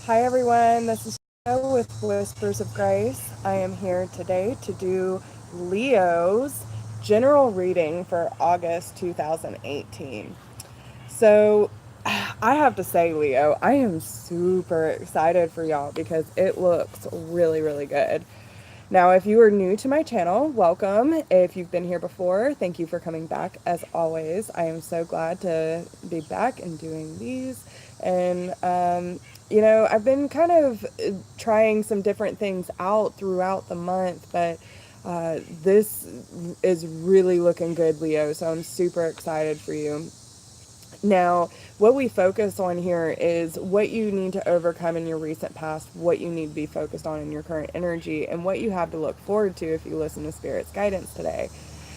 Hi everyone, this is Leo with Whispers of Grace. I am here today to do Leo's general reading for August 2018. So, I have to say, Leo, I am super excited for y'all because it looks really, really good. Now, if you are new to my channel, welcome. If you've been here before, thank you for coming back as always. I am so glad to be back and doing these. And, I've been kind of trying some different things out throughout the month, but this is really looking good, Leo. So I'm super excited for you. Now, what we focus on here is what you need to overcome in your recent past, what you need to be focused on in your current energy, and what you have to look forward to if you listen to Spirit's guidance today.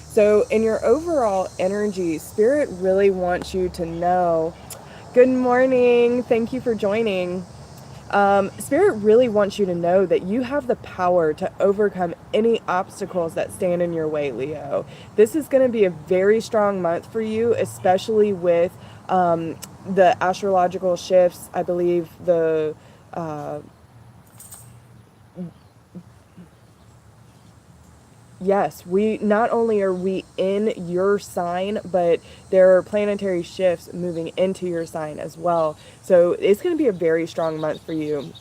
So, in your overall energy, Spirit really wants you to know. Good morning. Thank you for joining. Spirit really wants you to know that you have the power to overcome any obstacles that stand in your way, Leo. This is going to be a very strong month for you, especially with the astrological shifts. I believe yes, we not only are we in your sign, but there are planetary shifts moving into your sign as well. So it's going to be a very strong month for you.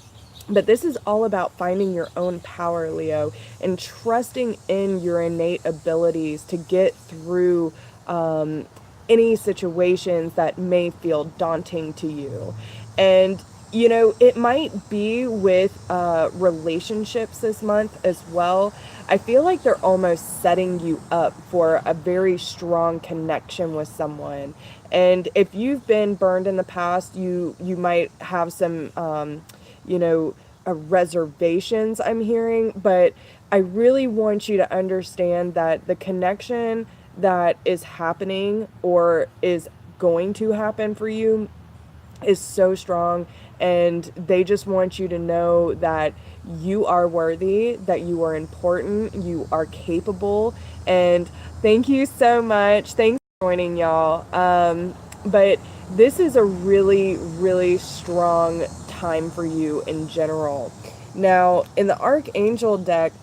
But this is all about finding your own power, Leo, and trusting in your innate abilities to get through any situations that may feel daunting to you. And, it might be with relationships this month as well. I feel like they're almost setting you up for a very strong connection with someone. And if you've been burned in the past, you might have some you know, reservations I'm hearing, but I really want you to understand that the connection that is happening or is going to happen for you is so strong, and they just want you to know that you are worthy, that you are important, you are capable, and thank you so much. Thanks for joining, y'all. But this is a really, really strong time for you in general. Now, in the Archangel deck,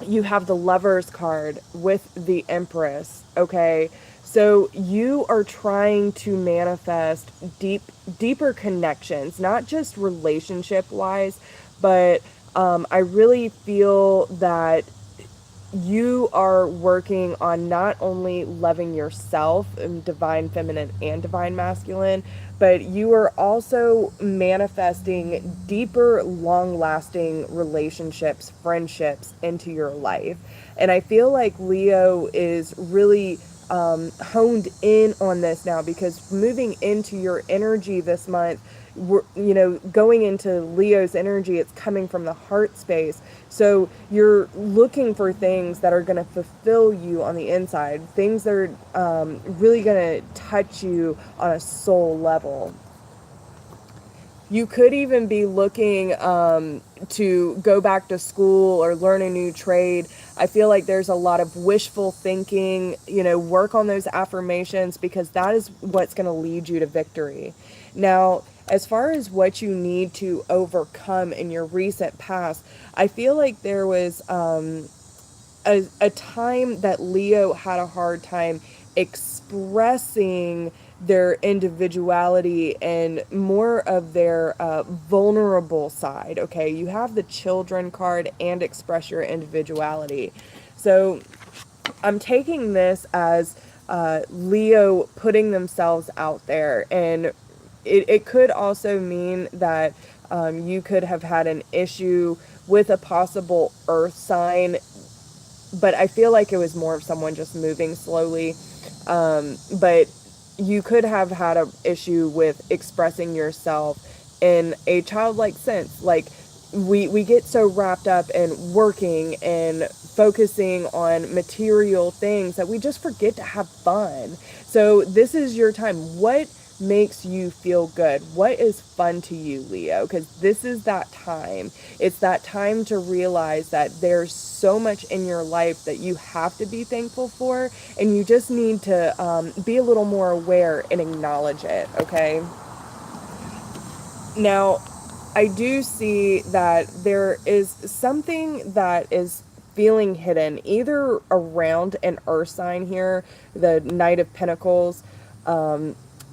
you have the Lovers card with the Empress, okay? So you are trying to manifest deeper connections, not just relationship wise, but I really feel that you are working on not only loving yourself, divine feminine and divine masculine, but you are also manifesting deeper, long lasting relationships, friendships into your life. And I feel like Leo is really honed in on this now, because moving into your energy this month, we're, going into Leo's energy, it's coming from the heart space. So you're looking for things that are going to fulfill you on the inside, things that are really going to touch you on a soul level. You could even be looking to go back to school or learn a new trade. I feel like there's a lot of wishful thinking, work on those affirmations, because that is what's going to lead you to victory. Now, as far as what you need to overcome in your recent past, I feel like there was a time that Leo had a hard time expressing their individuality and more of their vulnerable side. Okay, you have the Children card and express your individuality. So I'm taking this as Leo putting themselves out there, and it could also mean that you could have had an issue with a possible earth sign, but I feel like it was more of someone just moving slowly. But you could have had an issue with expressing yourself in a childlike sense. Like, we get so wrapped up in working and focusing on material things that we just forget to have fun. So this is your time. What makes you feel good? What is fun to you, Leo? Because this is that time. It's that time to realize that there's so much in your life that you have to be thankful for, and you just need to be a little more aware and acknowledge it, okay? Now, I do see that there is something that is feeling hidden, either around an earth sign here, the Knight of Pentacles.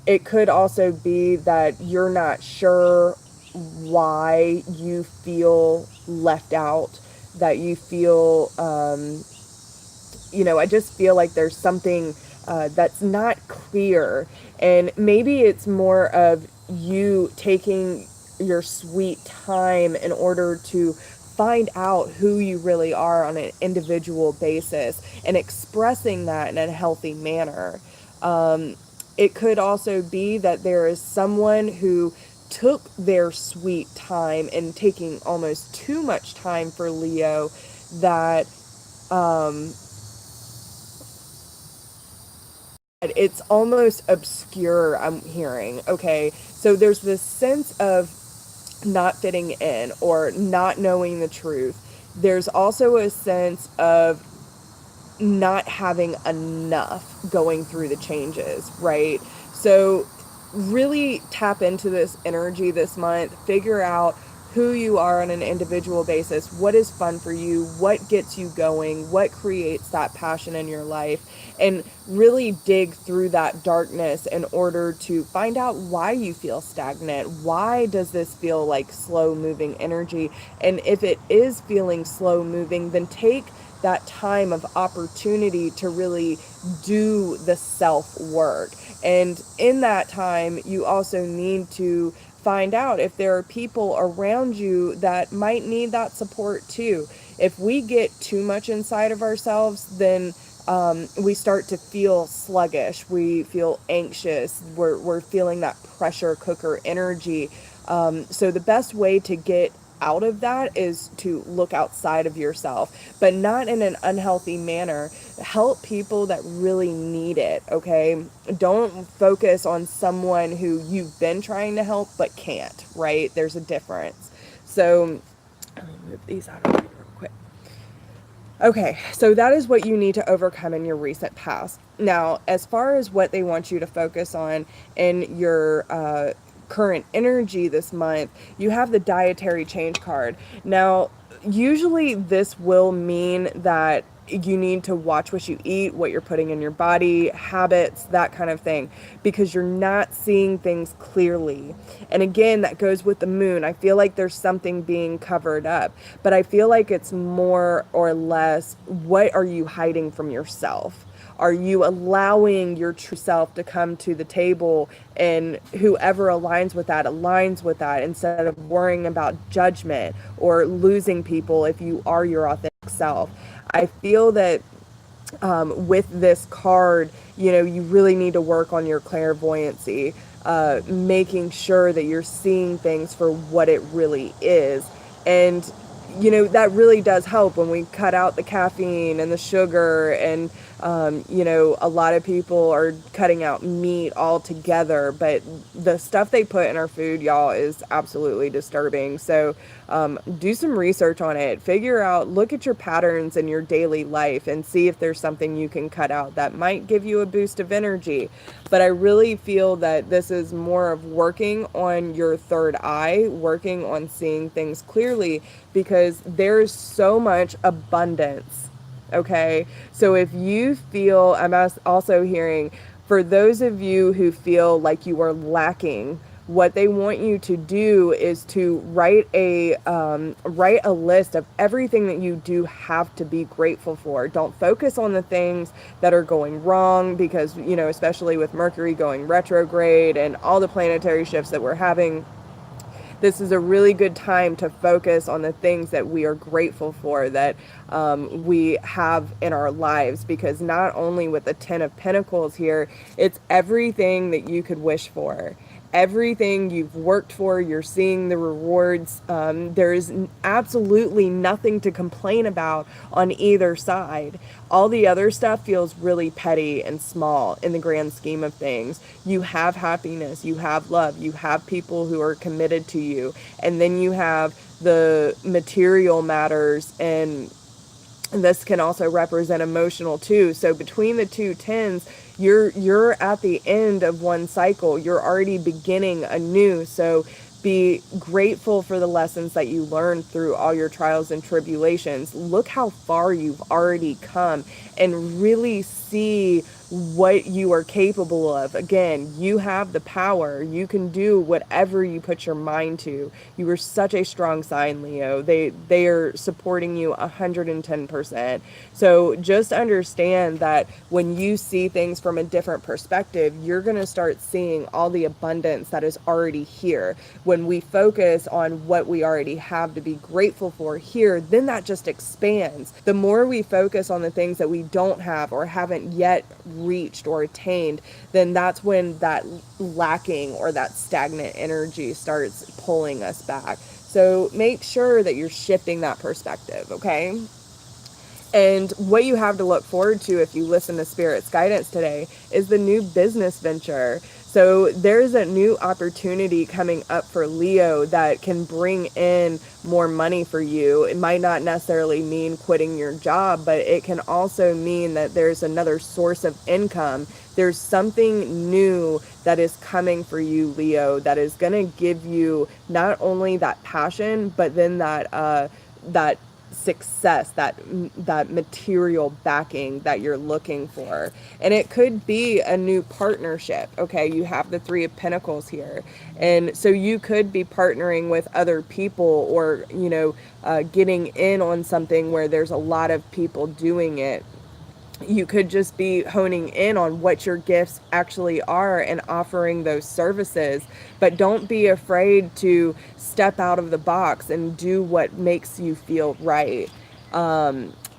It could also be that you're not sure why you feel left out, that you feel, I just feel like there's something that's not clear. And maybe it's more of you taking your sweet time in order to find out who you really are on an individual basis and expressing that in a healthy manner. It could also be that there is someone who took their sweet time and taking almost too much time for Leo, that it's almost obscure, I'm hearing. Okay, so there's this sense of not fitting in or not knowing the truth. There's also a sense of not having enough going through the changes, right? So really tap into this energy this month, figure out who you are on an individual basis, what is fun for you, what gets you going, what creates that passion in your life, and really dig through that darkness in order to find out why you feel stagnant. Why does this feel like slow moving energy? And if it is feeling slow moving, then take that time of opportunity to really do the self work. And in that time, you also need to find out if there are people around you that might need that support too. If we get too much inside of ourselves, then we start to feel sluggish. We feel anxious. We're feeling that pressure cooker energy. So the best way to get out of that is to look outside of yourself, but not in an unhealthy manner. Help people that really need it, okay? Don't focus on someone who you've been trying to help but can't, right? There's a difference. So, let me move these out of the way real quick. Okay, so that is what you need to overcome in your recent past. Now, as far as what they want you to focus on in your current energy this month, you have the dietary change card. Now, usually this will mean that you need to watch what you eat, what you're putting in your body, habits, that kind of thing, because you're not seeing things clearly. And again, that goes with the moon. I feel like there's something being covered up, but I feel like it's more or less, what are you hiding from yourself? Are you allowing your true self to come to the table, and whoever aligns with that instead of worrying about judgment or losing people if you are your authentic self? I feel that with this card, you really need to work on your clairvoyancy, making sure that you're seeing things for what it really is. And, that really does help when we cut out the caffeine and the sugar. And, a lot of people are cutting out meat altogether, but the stuff they put in our food, y'all, is absolutely disturbing. So do some research on it. Figure out, look at your patterns in your daily life and see if there's something you can cut out that might give you a boost of energy. But I really feel that this is more of working on your third eye, working on seeing things clearly, because there's so much abundance. Okay, so if you feel, I'm also hearing, for those of you who feel like you are lacking, what they want you to do is to write a list of everything that you do have to be grateful for. Don't focus on the things that are going wrong, because, especially with Mercury going retrograde and all the planetary shifts that we're having, this is a really good time to focus on the things that we are grateful for, that we have in our lives. Because not only with the Ten of Pentacles here, it's everything that you could wish for. Everything you've worked for, you're seeing the rewards. There's absolutely nothing to complain about on either side. All the other stuff feels really petty and small in the grand scheme of things. You have happiness, you have love, you have people who are committed to you, and then you have the material matters, and this can also represent emotional too. So between the two tens, you're at the end of one cycle. You're already beginning a new. So Be grateful for the lessons that you learned through all your trials and tribulations. Look how far you've already come, and really see what you are capable of. Again, you have the power. You can do whatever you put your mind to. You are such a strong sign, Leo. They are supporting you 110%. So just understand that when you see things from a different perspective, you're going to start seeing all the abundance that is already here. When we focus on what we already have to be grateful for here, then that just expands. The more we focus on the things that we don't have or haven't yet reached or attained, then that's when that lacking or that stagnant energy starts pulling us back. So make sure that you're shifting that perspective, okay? And what you have to look forward to if you listen to Spirit's guidance today is the new business venture. So there's a new opportunity coming up for Leo that can bring in more money for you. It might not necessarily mean quitting your job, but it can also mean that there's another source of income. There's something new that is coming for you, Leo, that is going to give you not only that passion, but then that success, that material backing that you're looking for. And it could be a new partnership. Okay, you have the Three of Pentacles here, and so you could be partnering with other people, or getting in on something where there's a lot of people doing it. You could just be honing in on what your gifts actually are and offering those services. But don't be afraid to step out of the box and do what makes you feel right.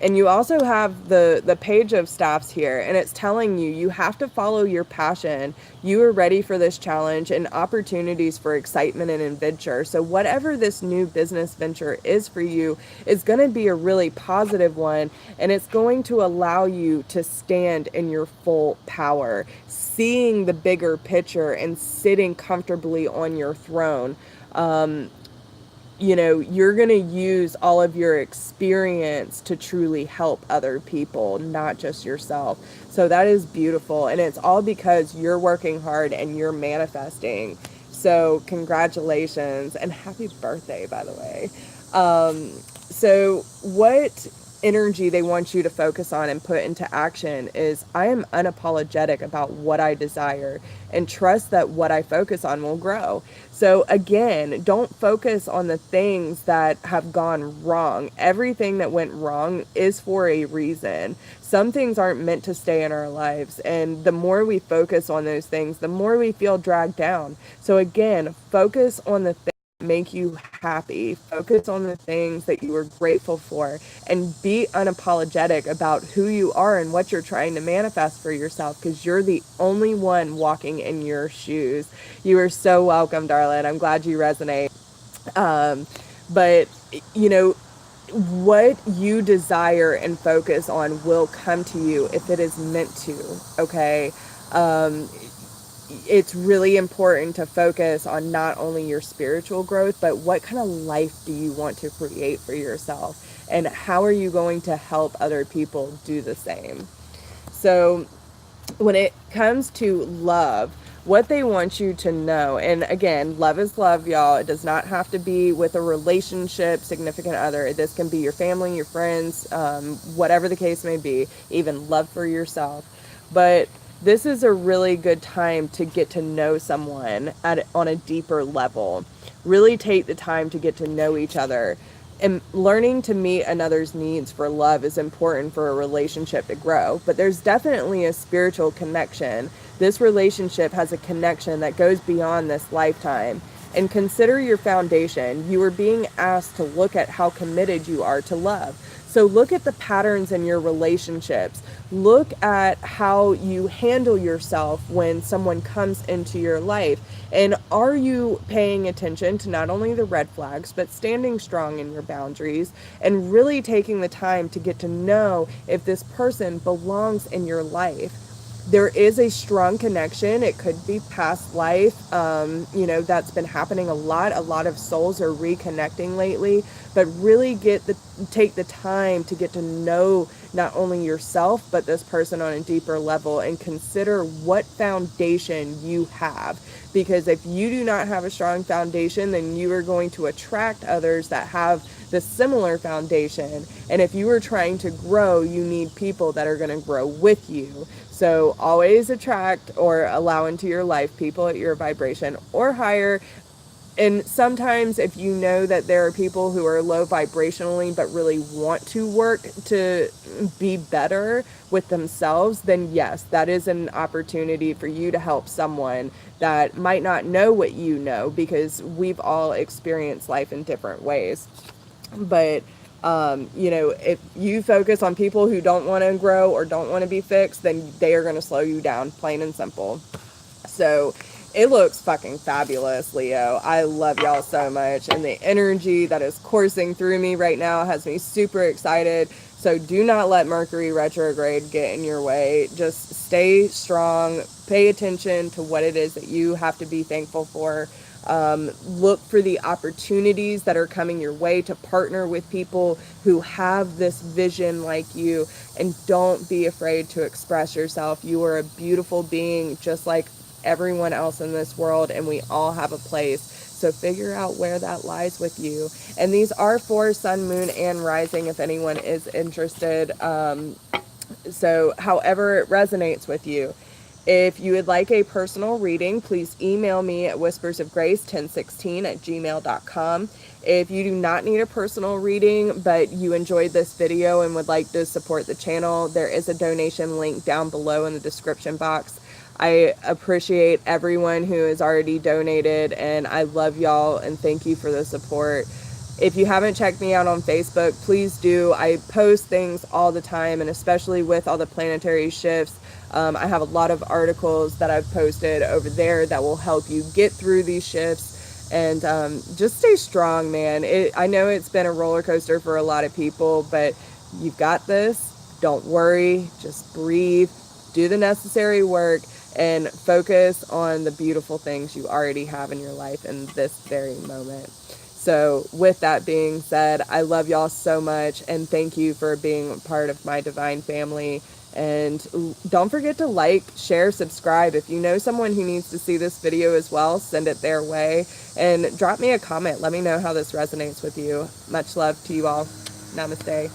And you also have the Page of Staffs here, and it's telling you, you have to follow your passion. You are ready for this challenge and opportunities for excitement and adventure. So whatever this new business venture is for you is going to be a really positive one, and it's going to allow you to stand in your full power, seeing the bigger picture and sitting comfortably on your throne. You're going to use all of your experience to truly help other people, not just yourself. So that is beautiful. And it's all because you're working hard and you're manifesting. So congratulations and happy birthday, by the way. So what energy they want you to focus on and put into action is, I am unapologetic about what I desire and trust that what I focus on will grow. So again, don't focus on the things that have gone wrong. Everything that went wrong is for a reason. Some things aren't meant to stay in our lives, and the more we focus on those things, the more we feel dragged down. So again, focus on the things make you happy. Focus on the things that you are grateful for, and be unapologetic about who you are and what you're trying to manifest for yourself, because you're the only one walking in your shoes. You are so welcome, darling. I'm glad you resonate. But what you desire and focus on will come to you if it is meant to. Okay. It's really important to focus on not only your spiritual growth, but what kind of life do you want to create for yourself, and how are you going to help other people do the same. So when it comes to love, what they want you to know, and again, love is love, y'all. It does not have to be with a relationship, significant other. This can be your family, your friends, whatever the case may be, even love for yourself. But this is a really good time to get to know someone on a deeper level. Really take the time to get to know each other. And learning to meet another's needs for love is important for a relationship to grow. But there's definitely a spiritual connection. This relationship has a connection that goes beyond this lifetime. And consider your foundation. You are being asked to look at how committed you are to love. So look at the patterns in your relationships. Look at how you handle yourself when someone comes into your life. And are you paying attention to not only the red flags, but standing strong in your boundaries and really taking the time to get to know if this person belongs in your life? There is a strong connection. It could be past life. That's been happening a lot. A lot of souls are reconnecting lately, but really take the time to get to know not only yourself, but this person on a deeper level, and consider what foundation you have. Because if you do not have a strong foundation, then you are going to attract others that have the similar foundation. And if you are trying to grow, you need people that are going to grow with you. So always attract or allow into your life people at your vibration or higher. And sometimes if you know that there are people who are low vibrationally but really want to work to be better with themselves, then yes, that is an opportunity for you to help someone that might not know what you know, because we've all experienced life in different ways. But if you focus on people who don't want to grow or don't want to be fixed, then they are going to slow you down, plain and simple. So it looks fucking fabulous, Leo. I love y'all so much. And the energy that is coursing through me right now has me super excited. So do not let Mercury retrograde get in your way. Just stay strong. Pay attention to what it is that you have to be thankful for. Look for the opportunities that are coming your way to partner with people who have this vision like you, and don't be afraid to express yourself. You are a beautiful being just like everyone else in this world, and we all have a place. So figure out where that lies with you. And these are for sun, moon, and rising if anyone is interested. So however it resonates with you. If you would like a personal reading, please email me at whispersofgrace1016@gmail.com. If you do not need a personal reading, but you enjoyed this video and would like to support the channel, there is a donation link down below in the description box. I appreciate everyone who has already donated, and I love y'all, and thank you for the support. If you haven't checked me out on Facebook, please do. I post things all the time, and especially with all the planetary shifts, I have a lot of articles that I've posted over there that will help you get through these shifts. And just stay strong, man. I know it's been a roller coaster for a lot of people, but you've got this. Don't worry. Just breathe. Do the necessary work and focus on the beautiful things you already have in your life in this very moment. So with that being said, I love y'all so much, and thank you for being part of my divine family. And don't forget to like, share, subscribe. If you know someone who needs to see this video as well, send it their way. And drop me a comment. Let me know how this resonates with you. Much love to you all. Namaste.